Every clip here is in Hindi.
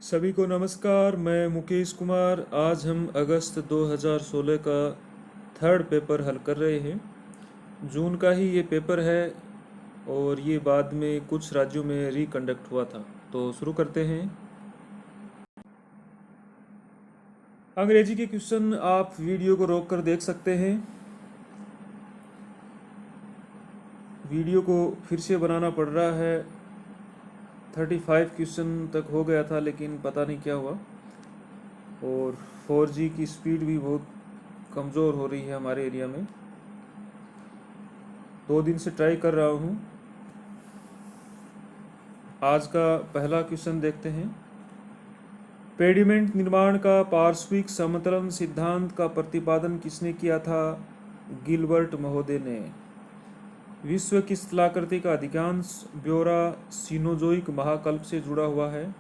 सभी को नमस्कार। मैं मुकेश कुमार। आज हम अगस्त 2016 का थर्ड पेपर हल कर रहे हैं। जून का ही ये पेपर है और ये बाद में कुछ राज्यों में रिकंडक्ट हुआ था। तो शुरू करते हैं। अंग्रेजी के क्वेश्चन आप वीडियो को रोक कर देख सकते हैं। वीडियो को फिर से बनाना पड़ रहा है। 35 क्वेश्चन तक हो गया था लेकिन पता नहीं क्या हुआ। और 4G की स्पीड भी बहुत कमज़ोर हो रही है हमारे एरिया में। 2 दिन से ट्राई कर रहा हूँ। आज का पहला क्वेश्चन देखते हैं। पेडिमेंट निर्माण का पार्श्विक समतलन सिद्धांत का प्रतिपादन किसने किया था? गिलबर्ट महोदय ने। विश्व की स्थलाकृति का अधिकांश ब्यौरा सीनोजोइक महाकल्प से जुड़ा हुआ है।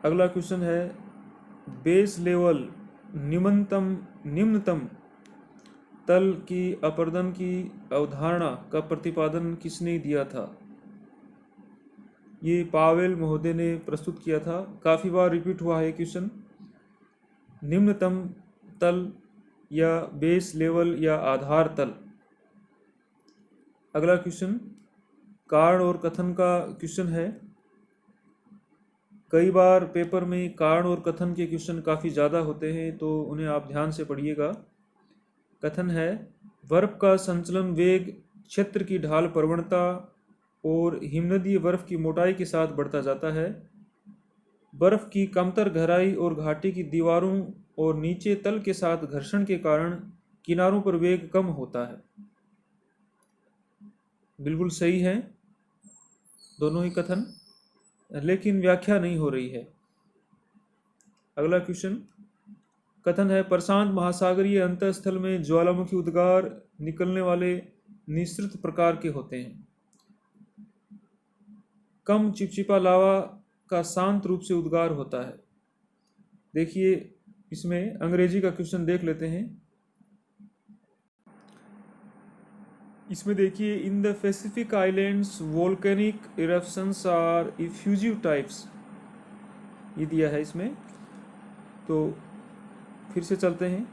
अगला क्वेश्चन है, बेस लेवल निम्नतम तल की अपरदन की अवधारणा का प्रतिपादन किसने दिया था? ये पावेल महोदय ने प्रस्तुत किया था। काफ़ी बार रिपीट हुआ है क्वेश्चन। निम्नतम तल या बेस लेवल या आधार तल। अगला क्वेश्चन कारण और कथन का क्वेश्चन है। कई बार पेपर में कारण और कथन के क्वेश्चन काफ़ी ज़्यादा होते हैं तो उन्हें आप ध्यान से पढ़िएगा। कथन है, बर्फ का संचलन वेग क्षेत्र की ढाल प्रवणता और हिमनदीय बर्फ की मोटाई के साथ बढ़ता जाता है। बर्फ की कमतर गहराई और घाटी की दीवारों और नीचे तल के साथ घर्षण के कारण किनारों पर वेग कम होता है। बिल्कुल सही है दोनों ही कथन, लेकिन व्याख्या नहीं हो रही है। अगला क्वेश्चन कथन है, प्रशांत महासागरीय अंतःस्थल में ज्वालामुखी उद्गार निकलने वाले निःसृत प्रकार के होते हैं। कम चिपचिपा लावा का शांत रूप से उद्गार होता है। देखिए, इसमें अंग्रेजी का क्वेश्चन देख लेते हैं। इसमें देखिए, in the Pacific islands volcanic eruptions are effusive types, ये दिया है इसमें। तो फिर से चलते हैं।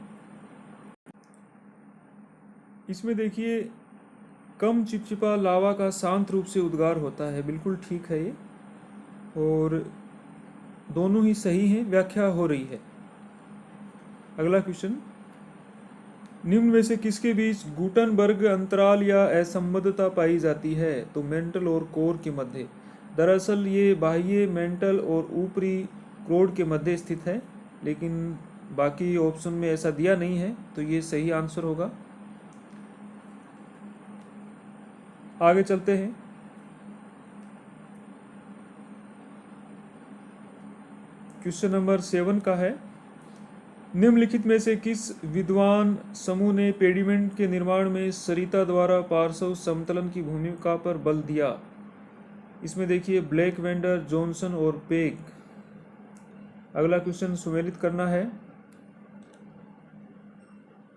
इसमें देखिए, कम चिपचिपा लावा का शांत रूप से उद्गार होता है। बिल्कुल ठीक है ये, और दोनों ही सही हैं, व्याख्या हो रही है। अगला क्वेश्चन, निम्न में से किसके बीच गुटनबर्ग अंतराल या असंबद्धता पाई जाती है? तो मेंटल और कोर के मध्य। दरअसल ये बाह्य मेंटल और ऊपरी क्रोड के मध्य स्थित है, लेकिन बाकी ऑप्शन में ऐसा दिया नहीं है, तो ये सही आंसर होगा। आगे चलते हैं। क्वेश्चन नंबर 7 का है, निम्नलिखित में से किस विद्वान समूह ने पेडिमेंट के निर्माण में सरिता द्वारा पार्श्व समतलन की भूमिका पर बल दिया? इसमें देखिए, ब्लैक वेंडर, जॉनसन और पेग। अगला क्वेश्चन सुमेलित करना है।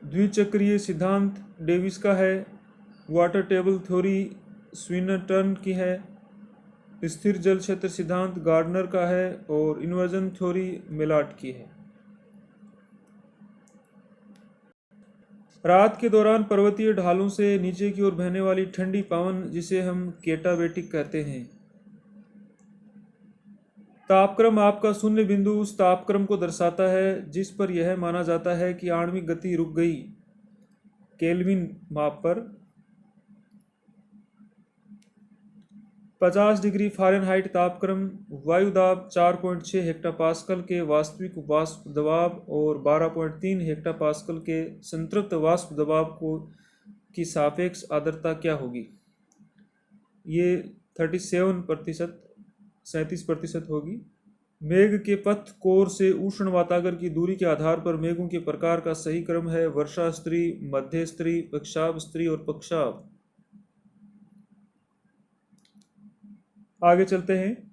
द्विचक्रीय सिद्धांत डेविस का है। वाटर टेबल थ्योरी स्विनटर्न की है। स्थिर जल क्षेत्र सिद्धांत गार्डनर का है और इन्वर्जन थ्योरी मेलाट की है। रात के दौरान पर्वतीय ढालों से नीचे की ओर बहने वाली ठंडी पवन, जिसे हम केटावेटिक कहते हैं। तापक्रम आपका शून्य बिंदु उस तापक्रम को दर्शाता है जिस पर यह माना जाता है कि आणविक गति रुक गई। केल्विन माप पर 50 डिग्री फ़ारेनहाइट तापक्रम, वायु दाब 4.6 हेक्टापास्कल के वास्तविक वाष्प दबाव और 12.3 हेक्टापास्कल के संतृप्त वाष्प दबाव को की सापेक्ष आर्द्रता क्या होगी? ये 37% होगी। मेघ के पथ कोर से उष्ण वातागर की दूरी के आधार पर मेघों के प्रकार का सही क्रम है वर्षा स्त्री, मध्य स्त्री, पक्षाभ स्त्री और पक्षाभ। आगे चलते हैं।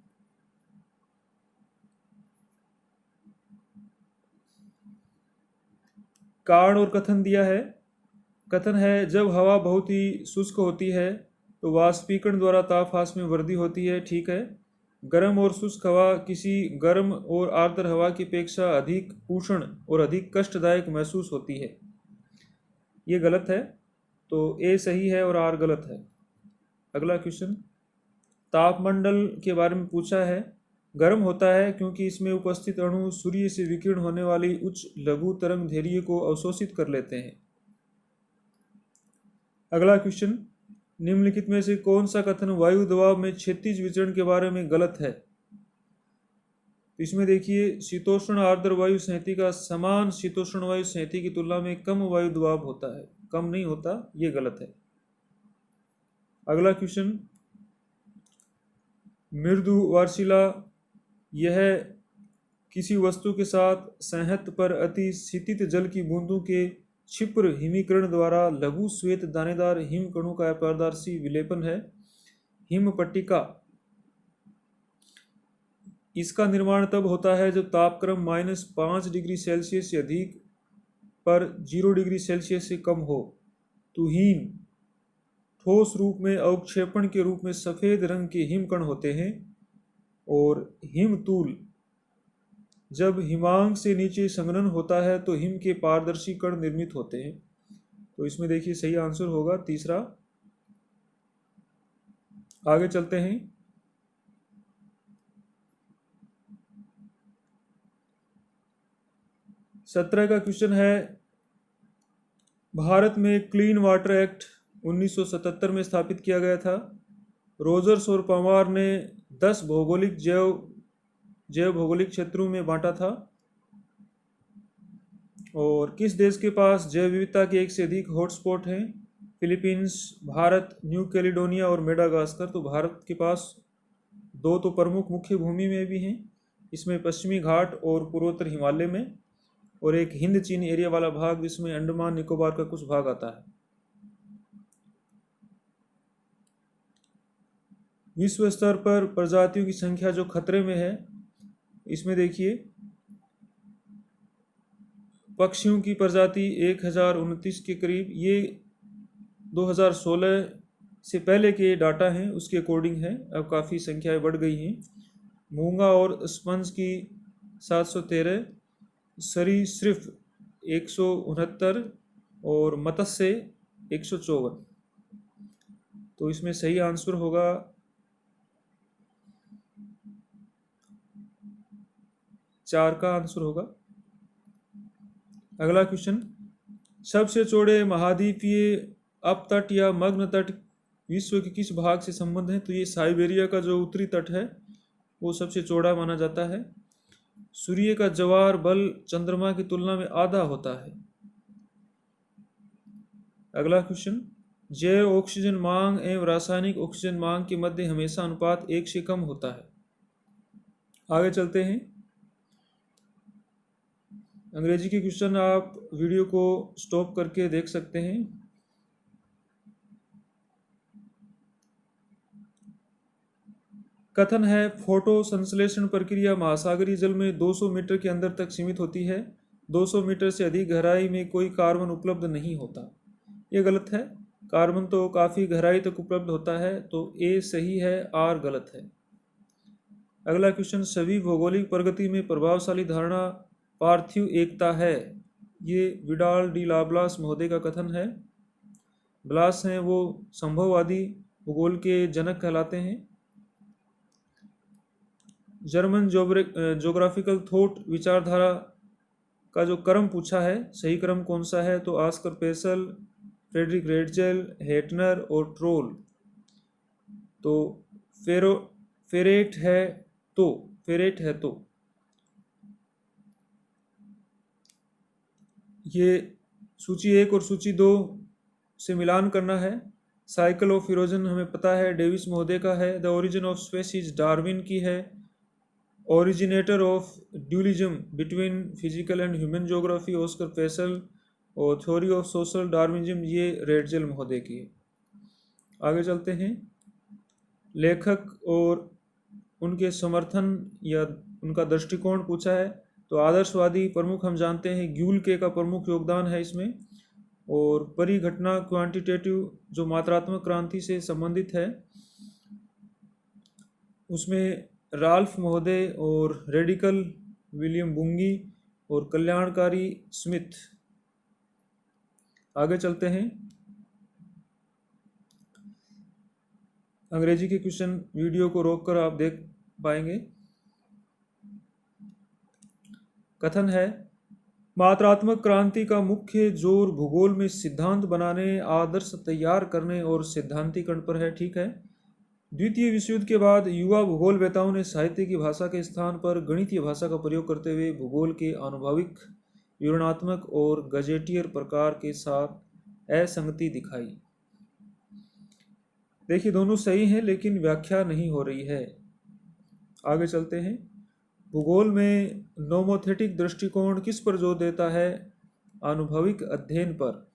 कारण और कथन दिया है। कथन है, जब हवा बहुत ही शुष्क होती है तो वाष्पीकरण द्वारा ताप ह्रास में वृद्धि होती है। ठीक है। गर्म और शुष्क हवा किसी गर्म और आर्द्र हवा की अपेक्षा अधिक उष्ण और अधिक कष्टदायक महसूस होती है। ये गलत है, तो ए सही है और आर गलत है। अगला क्वेश्चन, तापमंडल के बारे में पूछा है। गर्म होता है क्योंकि इसमें उपस्थित अणु सूर्य से विकीर्ण होने वाली उच्च लघु तरंग दैर्घ्य को अवशोषित कर लेते हैं। अगला क्वेश्चन, निम्नलिखित में से कौन सा कथन वायु दबाव में क्षैतिज विचरण के बारे में गलत है? तो इसमें देखिए, शीतोष्ण आर्द्र वायु संहति का समान शीतोष्ण वायु संहति की तुलना में कम वायु दबाव होता है, कम नहीं होता, ये गलत है। अगला क्वेश्चन, मृदु वार्षिला यह किसी वस्तु के साथ संहत पर अति शीतित जल की बूंदों के क्षिप्र हिमीकरण द्वारा लघु श्वेत दानेदार हिम कणों का अपारदर्शी विलेपन है। हिम पट्टिका, इसका निर्माण तब होता है जब तापक्रम -5 डिग्री सेल्सियस से अधिक पर 0 डिग्री सेल्सियस से कम हो। तो हिम ठोस रूप में अवक्षेपण के रूप में सफ़ेद रंग के हिम कण होते हैं, और हिमतूल जब हिमांक से नीचे संघनन होता है तो हिम के पारदर्शी कण निर्मित होते हैं। तो इसमें देखिए सही आंसर होगा तीसरा। आगे चलते हैं। 17 का क्वेश्चन है, भारत में क्लीन वाटर एक्ट 1977 में स्थापित किया गया था। रोजर्स और पवार ने 10 भौगोलिक जैव भौगोलिक क्षेत्रों में बांटा था। और किस देश के पास जैव विविधता के एक से अधिक हॉटस्पॉट हैं? फिलीपींस, भारत, न्यू कैलिडोनिया और मेडागास्कर। तो भारत के पास 2 तो प्रमुख मुख्य भूमि में भी हैं, इसमें पश्चिमी घाट और पूर्वोत्तर हिमालय में, और एक हिंद चीन एरिया वाला भाग जिसमें अंडमान निकोबार का कुछ भाग आता है। विश्व स्तर पर प्रजातियों की संख्या जो खतरे में है, इसमें देखिए पक्षियों की प्रजाति 1029 के करीब, ये 2016 से पहले के डाटा हैं उसके अकॉर्डिंग है, अब काफ़ी संख्याएं बढ़ गई हैं। मूंगा और स्पंज की 713, सरीसृप 169 और मत्स्य 154। तो इसमें सही आंसर होगा 4 का आंसर होगा। अगला क्वेश्चन, सबसे चौड़े महाद्वीपीय अपतट या मग्न तट विश्व के किस भाग से संबंध है? तो ये साइबेरिया का जो उत्तरी तट है वो सबसे चौड़ा माना जाता है। सूर्य का ज्वार बल चंद्रमा की तुलना में आधा होता है। अगला क्वेश्चन, जैव ऑक्सीजन मांग एवं रासायनिक ऑक्सीजन मांग के मध्य हमेशा अनुपात 1 से कम होता है। आगे चलते हैं। अंग्रेजी के क्वेश्चन आप वीडियो को स्टॉप करके देख सकते हैं। कथन है, फोटो संश्लेषण प्रक्रिया महासागरीय जल में 200 मीटर के अंदर तक सीमित होती है। 200 मीटर से अधिक गहराई में कोई कार्बन उपलब्ध नहीं होता। ये गलत है, कार्बन तो काफ़ी गहराई तक उपलब्ध होता है, तो ए सही है, आर गलत है। अगला क्वेश्चन, सभी भौगोलिक प्रगति में प्रभावशाली धारणा पार्थिव एकता है। ये विडाल डी लाब्लास महोदय का कथन है। ब्लास हैं वो संभववादी भूगोल के जनक कहलाते हैं। जर्मन जोग्राफिकल थॉट विचारधारा का जो क्रम पूछा है, सही क्रम कौन सा है? तो आस्कर पेसल, फ्रेडरिक रेडजेल, हेटनर और ट्रोल। तो फेरेट है तो ये सूची 1 और सूची 2 से मिलान करना है। साइकिल ऑफ इरोजन हमें पता है डेविस महोदय का है। The origin of species Darwin की है। Originator of dualism between physical and human geography Oscar Peschel, और थ्योरी ऑफ सोशल डार्विनिज्म ये रेडजेल महोदय की है। आगे चलते हैं। लेखक और उनके समर्थन या उनका दृष्टिकोण पूछा है। तो आदर्शवादी प्रमुख हम जानते हैं ग्यूल्के का प्रमुख योगदान है इसमें, और परिघटना क्वांटिटेटिव जो मात्रात्मक क्रांति से संबंधित है उसमें राल्फ महोदय और रेडिकल विलियम बुंगी और कल्याणकारी स्मिथ। आगे चलते हैं। अंग्रेजी के क्वेश्चन वीडियो को रोककर आप देख पाएंगे। कथन है, मात्रात्मक क्रांति का मुख्य जोर भूगोल में सिद्धांत बनाने, आदर्श तैयार करने और सैद्धांतिकरण पर है। ठीक है। द्वितीय विश्व युद्ध के बाद युवा भूगोलवेताओं ने साहित्य की भाषा के स्थान पर गणितीय भाषा का प्रयोग करते हुए भूगोल के आनुभविक, विवरणात्मक और गजेटियर प्रकार के साथ असंगति दिखाई। देखिए, दोनों सही हैं लेकिन व्याख्या नहीं हो रही है। आगे चलते हैं। भूगोल में नोमोथेटिक दृष्टिकोण किस पर जोर देता है? आनुभविक अध्ययन पर।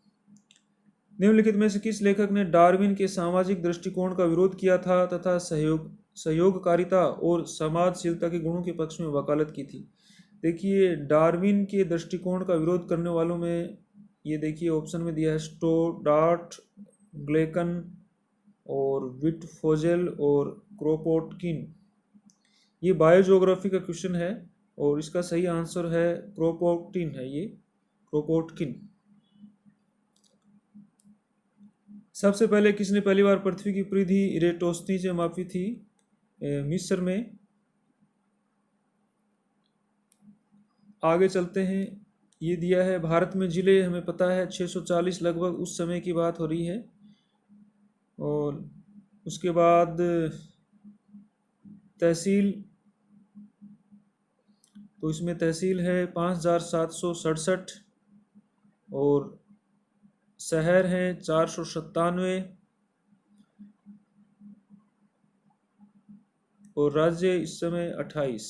निम्नलिखित में से किस लेखक ने डार्विन के सामाजिक दृष्टिकोण का विरोध किया था तथा सहयोगकारिता और समाजशीलता के गुणों के पक्ष में वकालत की थी? देखिए, डार्विन के दृष्टिकोण का विरोध करने वालों में ये देखिए ऑप्शन में दिया है स्टोडार्ट, ग्लेकन और विटफोजेल और क्रोपोटकिन। ये बायोजियोग्राफी का क्वेश्चन है और इसका सही आंसर है क्रोपोटकिन है। ये क्रोपोटकिन। सबसे पहले किसने पहली बार पृथ्वी की परिधि इरेटोस्थनी से मापी थी? मिस्र में। आगे चलते हैं। ये दिया है भारत में जिले, हमें पता है 640 लगभग उस समय की बात हो रही है। और उसके बाद तहसील, तो इसमें तहसील है 5767 और शहर हैं 497 और राज्य इस समय 28।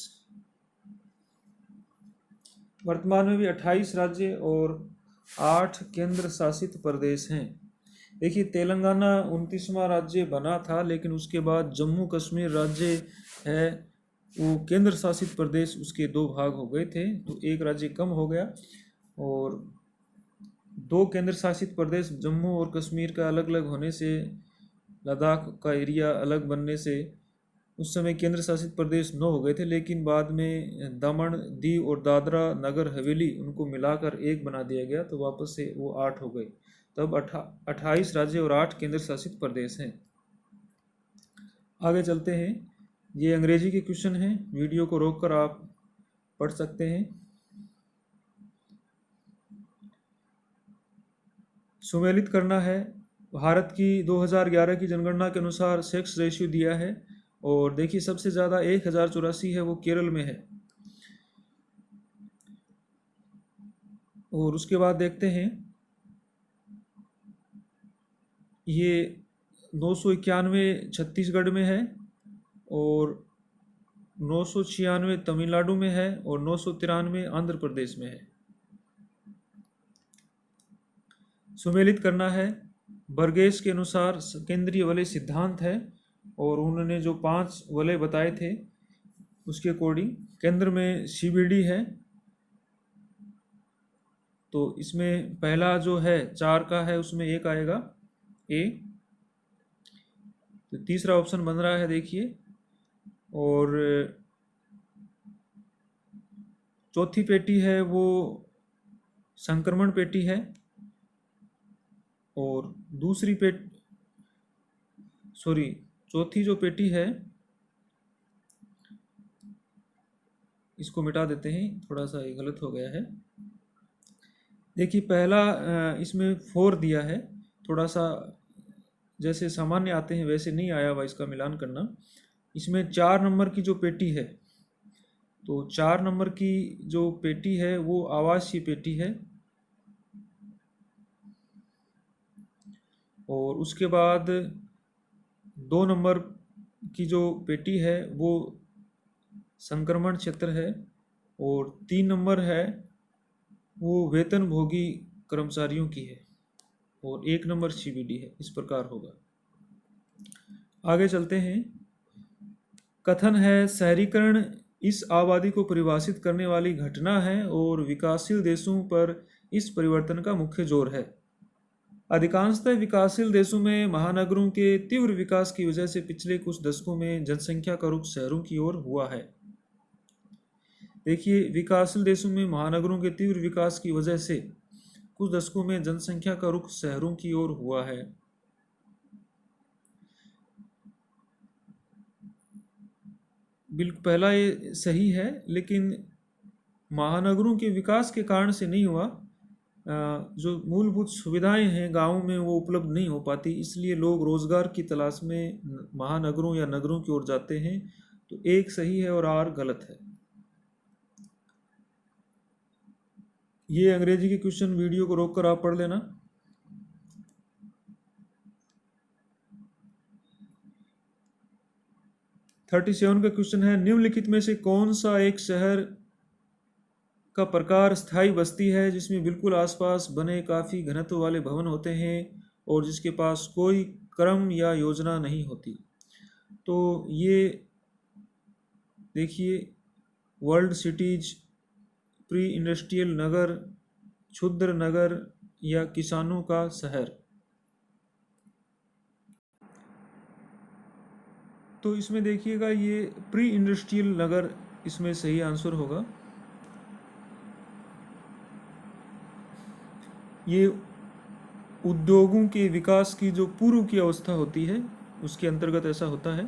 वर्तमान में भी 28 राज्य और 8 केंद्र शासित प्रदेश हैं। देखिए, तेलंगाना 29वां राज्य बना था लेकिन उसके बाद जम्मू कश्मीर राज्य है वो केंद्र शासित प्रदेश, उसके 2 भाग हो गए थे, तो एक राज्य कम हो गया और 2 केंद्र शासित प्रदेश जम्मू और कश्मीर का अलग अलग होने से, लद्दाख का एरिया अलग बनने से उस समय केंद्र शासित प्रदेश 9 हो गए थे, लेकिन बाद में दमन, दीव और दादरा नगर हवेली उनको मिलाकर एक बना दिया गया, तो वापस से वो 8 हो गए। तब 28 राज्य और 8 केंद्र शासित प्रदेश हैं। आगे चलते हैं। ये अंग्रेजी के क्वेश्चन हैं, वीडियो को रोककर आप पढ़ सकते हैं। सुमेलित करना है। भारत की 2011 की जनगणना के अनुसार सेक्स रेशियो दिया है और देखिए सबसे ज़्यादा 1084 है, वो केरल में है। और उसके बाद देखते हैं, ये 991 छत्तीसगढ़ में है और 996 तमिलनाडु में है और 993 आंध्र प्रदेश में है। सुमेलित करना है। बर्गेस के अनुसार केंद्रीय वलय सिद्धांत है और उन्होंने जो 5 वलय बताए थे उसके अकॉर्डिंग केंद्र में CBD है, तो इसमें पहला जो है 4 का है उसमें एक आएगा A, तो तीसरा ऑप्शन बन रहा है देखिए। और चौथी पेटी है वो संक्रमण पेटी है और चौथी जो पेटी है इसको मिटा देते हैं, थोड़ा सा ये गलत हो गया है। देखिए पहला इसमें 4 दिया है, थोड़ा सा जैसे सामान्य आते हैं वैसे नहीं आया हुआ, इसका मिलान करना। इसमें 4 नंबर की जो पेटी है, तो 4 नंबर की जो पेटी है वो आवासीय पेटी है और उसके बाद 2 नंबर की जो पेटी है वो संक्रमण क्षेत्र है और 3 नंबर है वो वेतनभोगी कर्मचारियों की है और 1 नंबर CBD है। इस प्रकार होगा। आगे चलते हैं। कथन है, शहरीकरण इस आबादी को परिभाषित करने वाली घटना है और विकासशील देशों पर इस परिवर्तन का मुख्य जोर है। अधिकांशतः विकासशील देशों में महानगरों के तीव्र विकास की वजह से पिछले कुछ दशकों में जनसंख्या का रुख शहरों की ओर हुआ है। देखिए, विकासशील देशों में महानगरों के तीव्र विकास की वजह से कुछ दशकों में जनसंख्या का रुख शहरों की ओर हुआ है। बिल्कुल, पहला ये सही है, लेकिन महानगरों के विकास के कारण से नहीं हुआ। जो मूलभूत सुविधाएं हैं गाँव में वो उपलब्ध नहीं हो पाती, इसलिए लोग रोजगार की तलाश में महानगरों या नगरों की ओर जाते हैं। तो एक सही है और आर गलत है। ये अंग्रेजी के क्वेश्चन वीडियो को रोककर आप पढ़ लेना। थर्टी 37 का क्वेश्चन है, निम्नलिखित में से कौन सा एक शहर का प्रकार स्थायी बस्ती है जिसमें बिल्कुल आसपास बने काफ़ी घनत्व वाले भवन होते हैं और जिसके पास कोई क्रम या योजना नहीं होती? तो ये देखिए, वर्ल्ड सिटीज, प्री इंडस्ट्रियल नगर, क्षुद्र नगर या किसानों का शहर। तो इसमें देखिएगा, ये प्री इंडस्ट्रियल नगर इसमें सही आंसर होगा। ये उद्योगों के विकास की जो पूर्व की अवस्था होती है उसके अंतर्गत ऐसा होता है।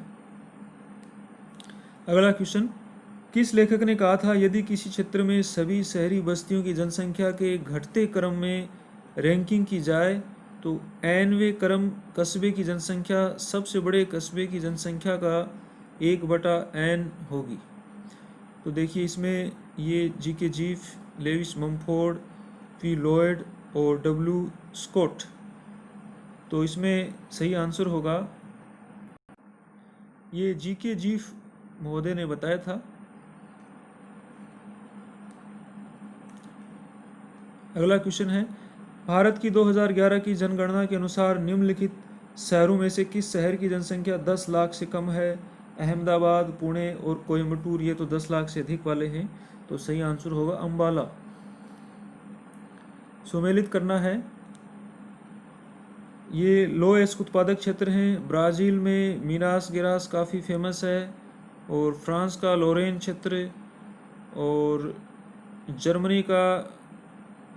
अगला क्वेश्चन, किस लेखक ने कहा था यदि किसी क्षेत्र में सभी शहरी बस्तियों की जनसंख्या के घटते क्रम में रैंकिंग की जाए तो n वें क्रम कस्बे की जनसंख्या सबसे बड़े कस्बे की जनसंख्या का 1/n होगी? तो देखिए, इसमें ये G K. Zipf, Lewis Mumford, P. Lloyd और डब्ल्यू. स्कॉट। तो इसमें सही आंसर होगा, ये जी.के. जीफ महोदय ने बताया था। अगला क्वेश्चन है, भारत की 2011 की जनगणना के अनुसार निम्नलिखित शहरों में से किस शहर की जनसंख्या 10 लाख से कम है? अहमदाबाद, पुणे और कोयम्बटूर, ये तो 10 लाख से अधिक वाले हैं। तो सही आंसर होगा अंबाला। सुमेलित करना है, ये लोएस्ट उत्पादक क्षेत्र हैं। ब्राज़ील में मीनास गेरास काफ़ी फेमस है, और फ्रांस का लोरेन क्षेत्र, और जर्मनी का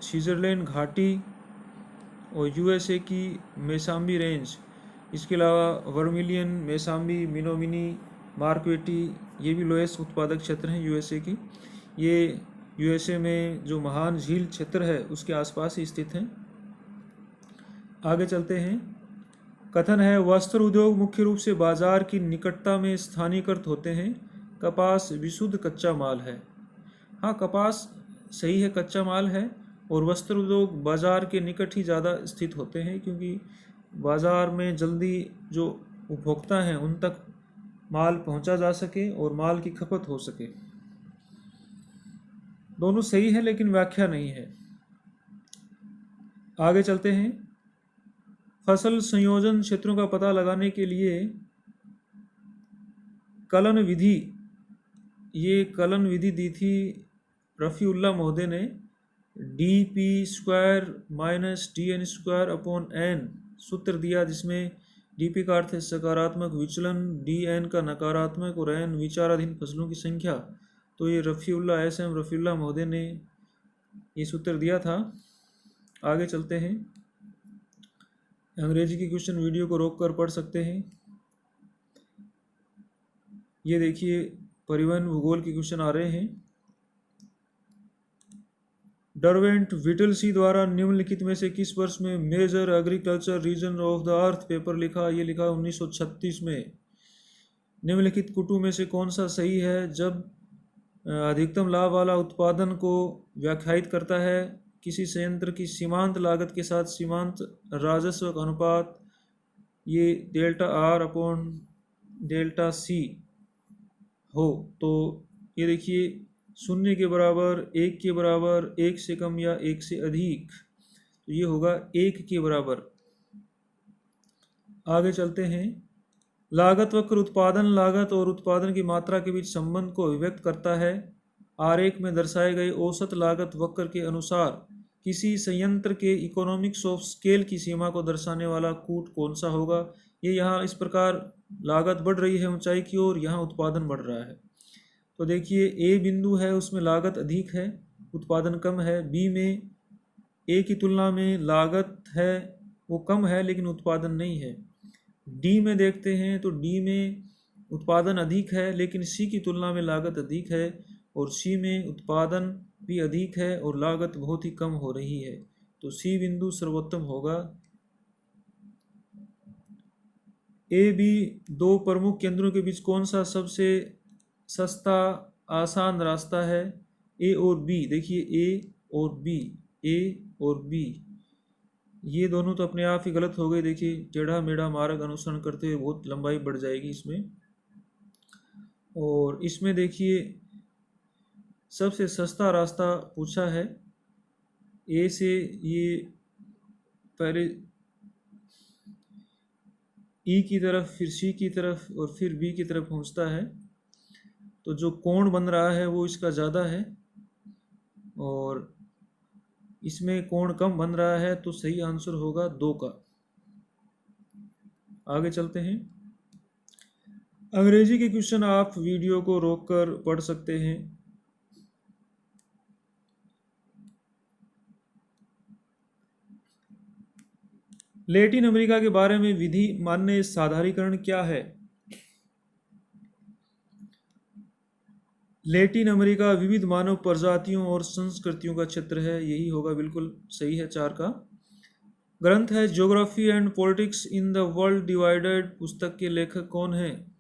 स्विट्ज़रलैंड घाटी, और यूएसए की मेसाम्बी रेंज। इसके अलावा वर्मिलियन, मेसाम्बी, मिनोमिनी, मार्क्वेटी, ये भी लोएस्ट उत्पादक क्षेत्र हैं यूएसए की। ये यूएसए में जो महान झील क्षेत्र है उसके आसपास ही स्थित हैं। आगे चलते हैं। कथन है, वस्त्र उद्योग मुख्य रूप से बाजार की निकटता में स्थानीयकृत होते हैं। कपास विशुद्ध कच्चा माल है। हाँ, कपास सही है, कच्चा माल है। और वस्त्र उद्योग बाजार के निकट ही ज़्यादा स्थित होते हैं, क्योंकि बाजार में जल्दी जो उपभोक्ता हैं उन तक माल पहुंचा जा सके और माल की खपत हो सके। दोनों सही है, लेकिन व्याख्या नहीं है। आगे चलते हैं। फसल संयोजन क्षेत्रों का पता लगाने के लिए कलन विधि, ये कलन विधि दी थी रफ़ीउल्लाह महोदय ने। dp² - dn² n सूत्र दिया, जिसमें dp का अर्थ है सकारात्मक विचलन, dn का नकारात्मक और n विचाराधीन फसलों की संख्या। तो ये रफ़ीउल्लाह महोदय ने ये सूत्र दिया था। आगे चलते हैं। अंग्रेजी की क्वेश्चन वीडियो को रोककर पढ़ सकते हैं। ये देखिए, परिवहन भूगोल के क्वेश्चन आ रहे हैं। डरवेंट विटलसी द्वारा निम्नलिखित में से किस वर्ष में major agriculture region of the earth paper लिखा? ये लिखा 1936 में। निम्नलिखित कुटु में से कौन सा सही है? जब अधिकतम लाभ वाला उत्पादन को व्याख्यायित करता है किसी संयंत्र की सीमांत लागत के साथ सीमांत राजस्व का अनुपात, ये ΔR/ΔC हो, तो ये देखिए 0 के बराबर, 1 के बराबर, 1 से कम या 1 से अधिक, तो ये होगा 1 के बराबर। आगे चलते हैं। लागत वक्र उत्पादन लागत और उत्पादन की मात्रा के बीच संबंध को अभिव्यक्त करता है। आरेख में दर्शाए गए औसत लागत वक्र के अनुसार किसी संयंत्र के इकोनॉमिक्स ऑफ स्केल की सीमा को दर्शाने वाला कूट कौन सा होगा? ये यहाँ इस प्रकार लागत बढ़ रही है ऊंचाई की ओर, यहाँ उत्पादन बढ़ रहा है। तो देखिए ए बिंदु है उसमें लागत अधिक है, उत्पादन कम है। बी में ए की तुलना में लागत है वो कम है लेकिन उत्पादन नहीं है। डी में देखते हैं तो डी में उत्पादन अधिक है लेकिन सी की तुलना में लागत अधिक है, और सी में उत्पादन भी अधिक है और लागत बहुत ही कम हो रही है। तो सी बिंदु सर्वोत्तम होगा। ए बी दो प्रमुख केंद्रों के बीच कौन सा सबसे सस्ता आसान रास्ता है? ए और बी। देखिए ए और बी, ए और बी ये दोनों तो अपने आप ही गलत हो गए। देखिए टेढ़ा मेढ़ा मार्ग अनुसरण करते हुए बहुत लंबाई बढ़ जाएगी इसमें। और इसमें देखिए सबसे सस्ता रास्ता पूछा है। ए से ये पहले ई की तरफ, फिर सी की तरफ और फिर बी की तरफ पहुंचता है। तो जो कोण बन रहा है वो इसका ज़्यादा है और इसमें कोण कम बन रहा है, तो सही आंसर होगा 2 का। आगे चलते हैं। अंग्रेजी के क्वेश्चन आप वीडियो को रोककर पढ़ सकते हैं। लैटिन अमेरिका के बारे में विधि मान्य साधारणीकरण क्या है? लैटिन अमेरिका विविध मानव प्रजातियों और संस्कृतियों का क्षेत्र है, यही होगा, बिल्कुल सही है 4 का। ग्रंथ है geography and politics in the world divided, पुस्तक के लेखक कौन हैं?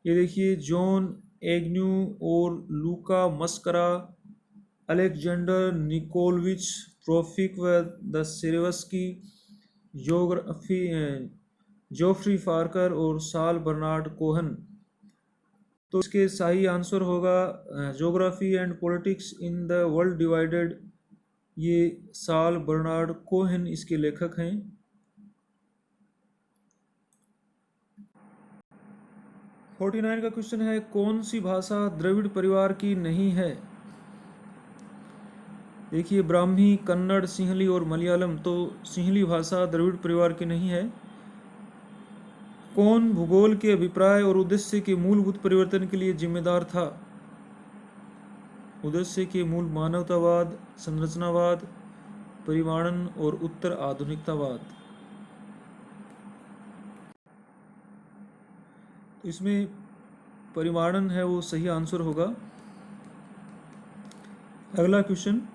ये देखिए जॉन एग्न्यू और लूका मस्करा, अलेक्जेंडर निकोलविच प्रोफिक व दस्तेवस्की, ज्योग्राफी जोफ्री फार्कर और साल बर्नार्ड कोहन। तो इसके सही आंसर होगा geography and politics in the world divided, ये साल बर्नार्ड कोहेन इसके लेखक हैं। । 49 का क्वेश्चन है कौन सी भाषा द्रविड़ परिवार की नहीं है? देखिए ब्राह्मी, कन्नड़, सिंहली और मलयालम। तो सिंहली भाषा द्रविड़ परिवार की नहीं है। कौन भूगोल के अभिप्राय और उद्देश्य के मूलभूत परिवर्तन के लिए जिम्मेदार था? उद्देश्य के मूल मानवतावाद, संरचनावाद, परिमाणन और उत्तर आधुनिकतावाद। तो इसमें परिमाणन है वो सही आंसर होगा। अगला क्वेश्चन,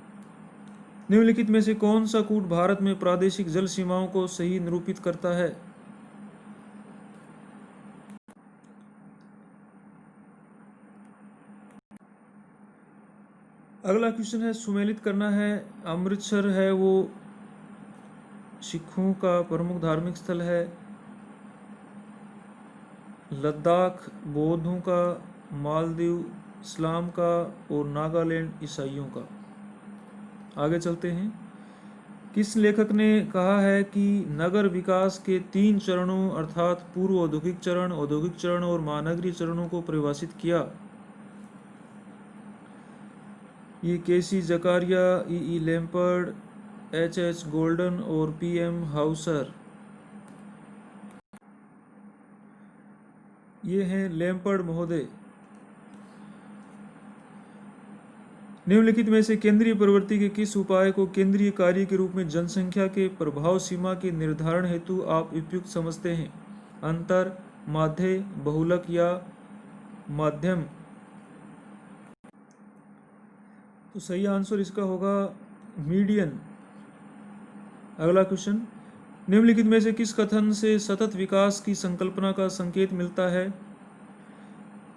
निम्नलिखित में से कौन सा कूट भारत में प्रादेशिक जल सीमाओं को सही निरूपित करता है? अगला क्वेश्चन है सुमेलित करना है। अमृतसर है वो सिखों का प्रमुख धार्मिक स्थल है, लद्दाख बौद्धों का, मालदीव इस्लाम का और नागालैंड ईसाइयों का। आगे चलते हैं। किस लेखक ने कहा है कि नगर विकास के 3 चरणों अर्थात पूर्व औद्योगिक चरण और महानगरीय चरणों को परिभाषित किया? ये केसी जकारिया, ई लैम्पर्ड, एच गोल्डन और PM हाउसर। ये हैं लैम्पर्ड महोदय। निम्नलिखित में से केंद्रीय प्रवृत्ति के किस उपाय को केंद्रीय कार्य के रूप में जनसंख्या के प्रभाव सीमा के निर्धारण हेतु आप उपयुक्त समझते हैं? अंतर, माध्य, बहुलक या माध्यम? तो सही आंसर इसका होगा मीडियन। अगला क्वेश्चन, निम्नलिखित में से किस कथन से सतत विकास की संकल्पना का संकेत मिलता है?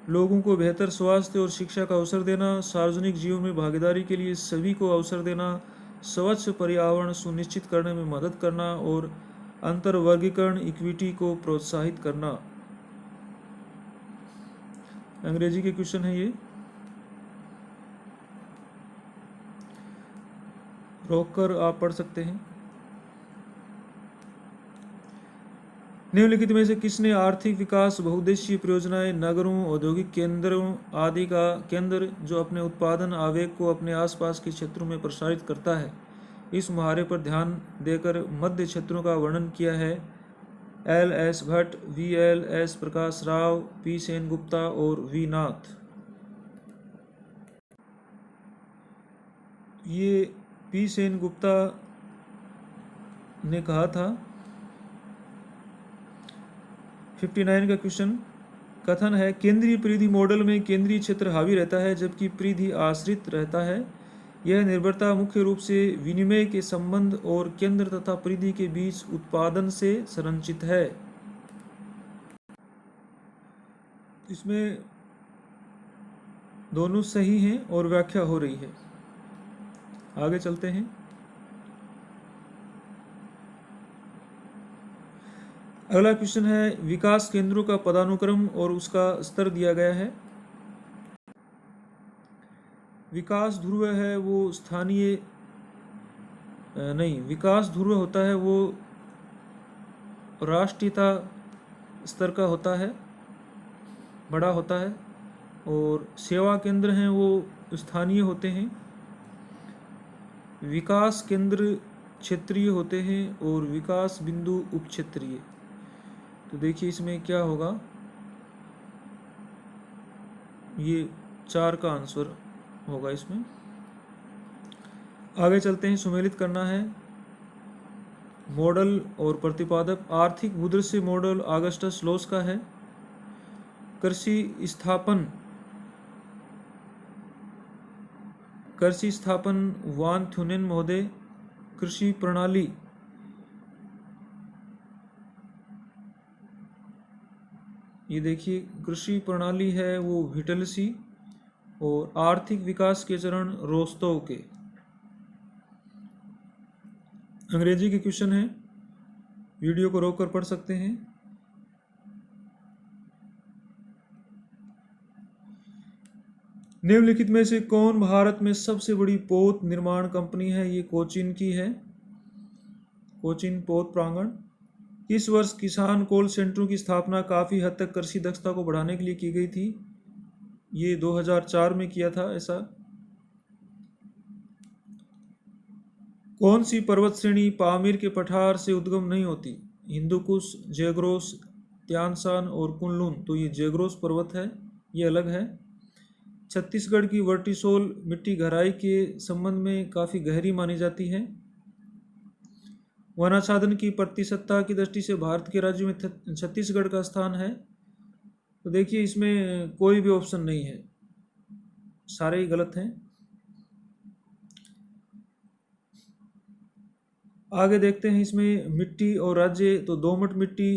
लोगों को बेहतर स्वास्थ्य और शिक्षा का अवसर देना, सार्वजनिक जीवन में भागीदारी के लिए सभी को अवसर देना, स्वच्छ पर्यावरण सुनिश्चित करने में मदद करना और अंतर्वर्गीकरण इक्विटी को प्रोत्साहित करना। अंग्रेजी के क्वेश्चन है ये, रोक कर आप पढ़ सकते हैं। निम्नलिखित में से किसने आर्थिक विकास बहुउद्देशीय परियोजनाएं नगरों औद्योगिक केंद्रों आदि का केंद्र जो अपने उत्पादन आवेग को अपने आसपास के क्षेत्रों में प्रसारित करता है, इस मुहावरे पर ध्यान देकर मध्य क्षेत्रों का वर्णन किया है? L S Bhatt, V L S Prakash Rao, P Sen Gupta और वी नाथ। ये पी सेन गुप्ता ने कहा था। 59 का क्वेश्चन कथन है केंद्रीय परिधि मॉडल में केंद्रीय क्षेत्र हावी रहता है जबकि परिधि आश्रित रहता है। यह निर्भरता मुख्य रूप से विनिमय के संबंध और केंद्र तथा परिधि के बीच उत्पादन से संरचित है। इसमें दोनों सही हैं और व्याख्या हो रही है। आगे चलते हैं। अगला क्वेश्चन है विकास केंद्रों का पदानुक्रम और उसका स्तर दिया गया है। विकास ध्रुव है वो स्थानीय नहीं, विकास ध्रुव होता है वो राष्ट्रीयता स्तर का होता है, बड़ा होता है, और सेवा केंद्र हैं वो स्थानीय होते हैं। विकास केंद्र क्षेत्रीय होते हैं और विकास बिंदु उप क्षेत्रीय। तो देखिए इसमें क्या होगा, ये 4 का आंसर होगा इसमें। आगे चलते हैं। सुमेलित करना है मॉडल और प्रतिपादक। आर्थिक भूदृश्य मॉडल ऑगस्टस लॉस का है। कृषि स्थापन वान थ्यूनेन महोदय। कृषि प्रणाली ये देखिए कृषि प्रणाली है वो विटलसी, और आर्थिक विकास के चरण रोस्तोव के। अंग्रेजी के क्वेश्चन है, वीडियो को रोककर पढ़ सकते हैं। निम्नलिखित में से कौन भारत में सबसे बड़ी पोत निर्माण कंपनी है? ये कोचिन की है, कोचिन पोत प्रांगण। इस वर्ष किसान कॉल सेंटरों की स्थापना काफ़ी हद तक कृषि दक्षता को बढ़ाने के लिए की गई थी। ये 2004 में किया था ऐसा। कौन सी पर्वत श्रेणी पामीर के पठार से उद्गम नहीं होती? हिंदुकुश, जैग्रोस, त्यानसान और कुनलुन। तो ये जैग्रोस पर्वत है, ये अलग है। छत्तीसगढ़ की वर्टिसोल मिट्टी गहराई के संबंध में काफ़ी गहरी मानी जाती है। वनाच्छादन की प्रतिशतता की दृष्टि से भारत के राज्य में छत्तीसगढ़ का स्थान है। तो देखिए इसमें कोई भी ऑप्शन नहीं है, सारे ही गलत हैं। आगे देखते हैं इसमें मिट्टी और राज्य। तो दोमट मिट्टी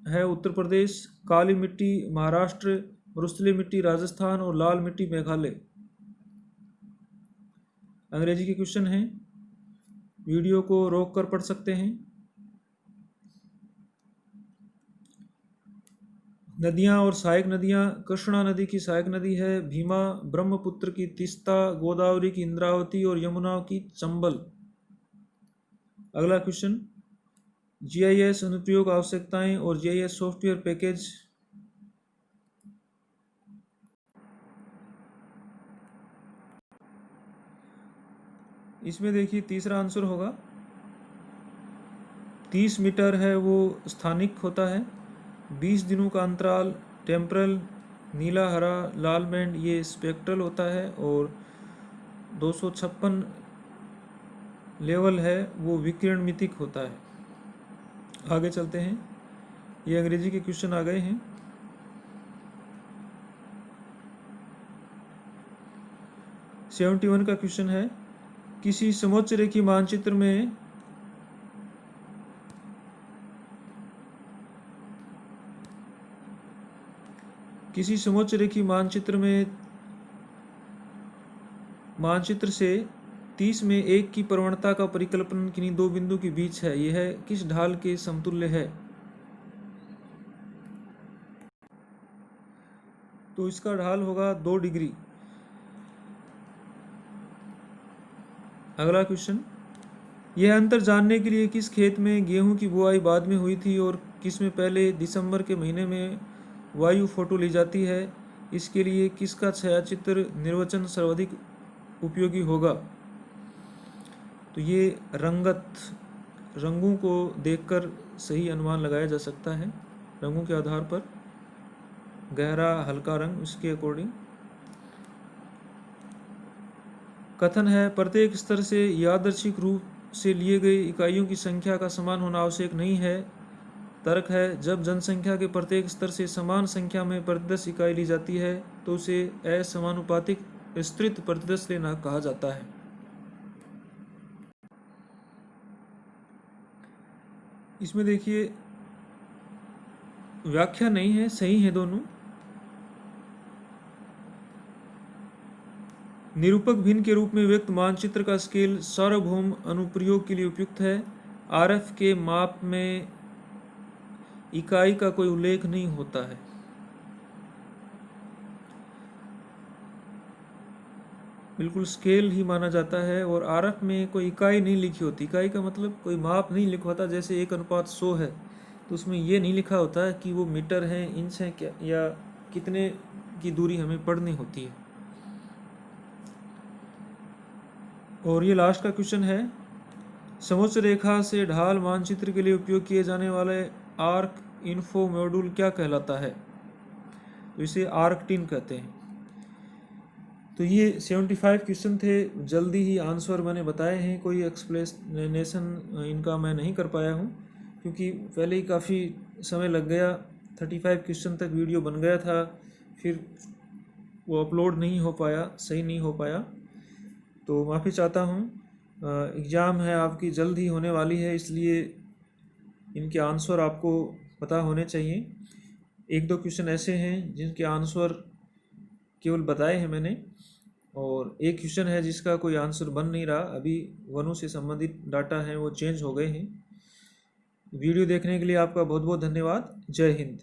है उत्तर प्रदेश, काली मिट्टी महाराष्ट्र, रुस्तली मिट्टी राजस्थान और लाल मिट्टी मेघालय। अंग्रेजी के क्वेश्चन हैं, वीडियो को रोक कर पढ़ सकते हैं। नदियां और सहायक नदियां। कृष्णा नदी की सहायक नदी है भीमा, ब्रह्मपुत्र की तीस्ता, गोदावरी की इंद्रावती और यमुना की चंबल। अगला क्वेश्चन, जीआईएस अनुप्रयोग आवश्यकताएं और जीआईएस सॉफ्टवेयर पैकेज। इसमें देखिए तीसरा आंसर होगा। 30 मीटर है वो स्थानिक होता है। 20 दिनों का अंतराल टेम्परल, नीला हरा लाल बैंड ये स्पेक्ट्रल होता है, और 256 लेवल है वो विकिरण मितिक होता है। आगे चलते हैं। ये अंग्रेजी के क्वेश्चन आ गए हैं। सेवेंटी 71 का क्वेश्चन है, किसी समोच्च रेखी मानचित्र में मानचित्र से 30 में 1 की प्रवणता का परिकल्पन किन्हीं दो बिंदु के बीच है। यह किस ढाल के समतुल्य है? तो इसका ढाल होगा 2 डिग्री। अगला क्वेश्चन, यह अंतर जानने के लिए किस खेत में गेहूं की बुआई बाद में हुई थी और किस में पहले दिसंबर के महीने में वायु फोटो ली जाती है, इसके लिए किसका छायाचित्र निर्वचन सर्वाधिक उपयोगी होगा? तो ये रंगों को देखकर सही अनुमान लगाया जा सकता है, रंगों के आधार पर, गहरा हल्का रंग, उसके अकॉर्डिंग। कथन है प्रत्येक स्तर से यादृच्छिक रूप से लिए गए इकाइयों की संख्या का समान होना आवश्यक नहीं है। तर्क है जब जनसंख्या के प्रत्येक स्तर से समान संख्या में प्रतिदर्श इकाई ली जाती है तो उसे असमानुपातिक विस्तृत प्रतिदर्श लेना कहा जाता है। इसमें देखिए व्याख्या नहीं है, सही है दोनों। निरूपक भिन्न के रूप में व्यक्त मानचित्र का स्केल सार्वभौम अनुप्रयोग के लिए उपयुक्त है। आरएफ के माप में इकाई का कोई उल्लेख नहीं होता है। बिल्कुल स्केल ही माना जाता है और आरएफ में कोई इकाई नहीं लिखी होती। इकाई का मतलब कोई माप नहीं लिखा होता। जैसे 1:100 है तो उसमें ये नहीं लिखा होता है कि वो मीटर है, इंच है, क्या या कितने की दूरी हमें पढ़नी होती है। और ये लास्ट का क्वेश्चन है, समोच्च रेखा से ढाल मानचित्र के लिए उपयोग किए जाने वाले आर्क इन्फो मॉड्यूल क्या कहलाता है? तो इसे आर्कटिन कहते हैं। तो ये 75 क्वेश्चन थे, जल्दी ही आंसर मैंने बताए हैं। कोई एक्सप्लेनेशन इनका मैं नहीं कर पाया हूँ क्योंकि पहले ही काफ़ी समय लग गया। 35 क्वेश्चन तक वीडियो बन गया था, फिर वो अपलोड नहीं हो पाया, सही नहीं हो पाया, तो माफ़ी चाहता हूँ। एग्ज़ाम है आपकी जल्द ही होने वाली है, इसलिए इनके आंसर आपको पता होने चाहिए। 1-2 क्वेश्चन ऐसे हैं जिनके आंसर केवल बताए हैं मैंने, और एक क्वेश्चन है जिसका कोई आंसर बन नहीं रहा। अभी वनों से संबंधित डाटा हैं वो चेंज हो गए हैं। वीडियो देखने के लिए आपका बहुत बहुत धन्यवाद। जय हिंद।